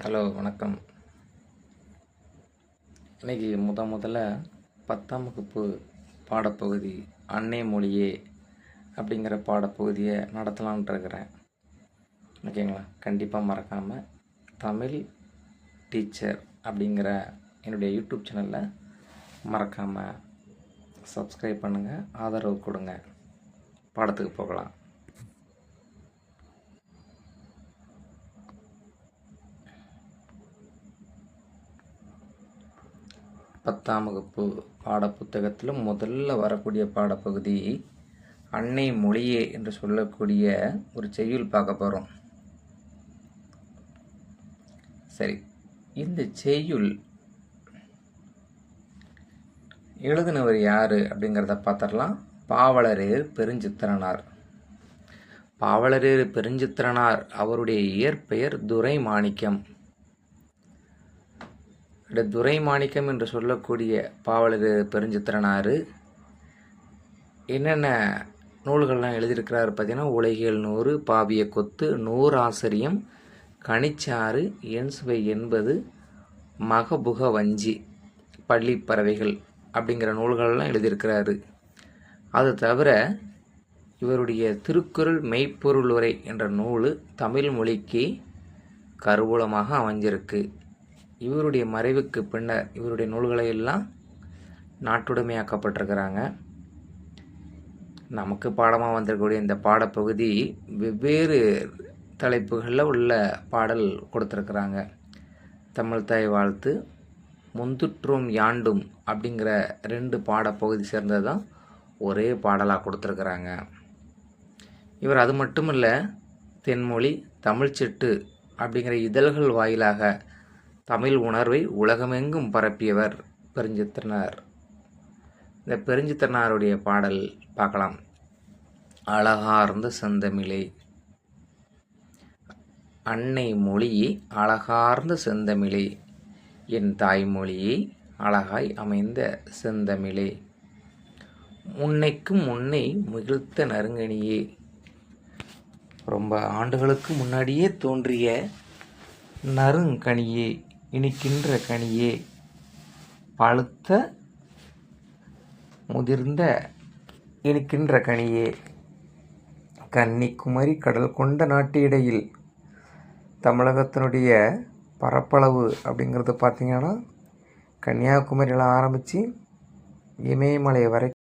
Hello வணக்கம். இன்றைக்கி முதல்ல 10ஆம் வகுப்பு பாடப்பகுதி அன்னை மொழியே அப்படிங்கிற பாடப்பகுதியை நடத்தலான்ட்டு இருக்கிறேன். ஓகேங்களா? கண்டிப்பாக மறக்காமல் தமிழ் டீச்சர் அப்படிங்கிற என்னுடைய யூடியூப் சேனலில் மறக்காமல் சப்ஸ்கிரைப் பண்ணுங்கள், ஆதரவு கொடுங்க. பாடத்துக்கு போகலாம். பத்தாம் வகுப்பு பாடப்புத்தகத்தில் முதல்ல வரக்கூடிய பாடப்பகுதி அன்னை மொழியே என்று சொல்லக்கூடிய ஒரு செய்யுள் பார்க்க போகிறோம். சரி, இந்த செய்யுள் எழுதினவர் யார் அப்படிங்கிறத பார்த்துடலாம். பாவலரேறு பெருஞ்சித்திரனார். பாவலரேறு பெருஞ்சித்திரனார் அவருடைய இயற்பெயர் துரைமாணிக்கம். துரைமாணிக்கம் என்று சொல்லக்கூடிய பாவலரேறு பெருஞ்சித்திரனார் என்னென்ன நூல்கள்லாம் எழுதியிருக்கிறார் பார்த்தீங்கன்னா, உலகியல் 100, பாவிய கொத்து, 100 ஆசிரியம், கனிச்சாறு, எண்சுவை 80, மகபுக வஞ்சி, பள்ளி பறவைகள் அப்படிங்கிற நூல்கள்லாம் எழுதியிருக்கிறாரு. அது தவிர இவருடைய திருக்குறள் மெய்ப்பொருள் உரை என்ற நூல் தமிழ் மொழிக்கு கருவூலமாக அமைஞ்சிருக்கு. இவருடைய மறைவுக்கு பின்னர் இவருடைய நூல்களை எல்லாம் நாட்டுடைமையாக்கப்பட்டிருக்கிறாங்க. நமக்கு பாடமாக வந்திருக்கக்கூடிய இந்த பாடப்பகுதி வெவ்வேறு தலைப்புகளில் உள்ள பாடல் கொடுத்துருக்குறாங்க. தமிழ் தாய் வாழ்த்து, முந்துற்றும் யாண்டும் அப்படிங்கிற 2 பாடப்பகுதி சேர்ந்தது தான் ஒரே பாடலாக கொடுத்துருக்குறாங்க. இவர் அது மட்டும் இல்லை, தென்மொழி, தமிழ்ச்சிட்டு அப்படிங்கிற இதழ்கள் வாயிலாக தமிழ் உணர்வை உலகமெங்கும் பரப்பியவர் பெருஞ்சித்திரனார். இந்த பெருஞ்சித்திரனாருடைய பாடல் பார்க்கலாம். அழகார்ந்த செந்தமிழே, அன்னை மொழியே அழகார்ந்த செந்தமிழே, என் தாய்மொழியே அழகாய் அமைந்த செந்தமிழே, முன்னைக்கும் முன்னை மிகுத்த நறுங்கனியே. ரொம்ப ஆண்டுகளுக்கு முன்னாடியே தோன்றிய நறுங்கனியே, இனிக்கின்ற கனியே, பழுத்த முதிர்ந்த இனிக்கின்ற கனியே, கன்னிக்குமரி கடல் கொண்ட நாட்டு இடையில். தமிழகத்தினுடைய பரப்பளவு அப்படிங்கிறது பார்த்திங்கன்னா, கன்னியாகுமரியில் ஆரம்பித்து இமயமலை வரை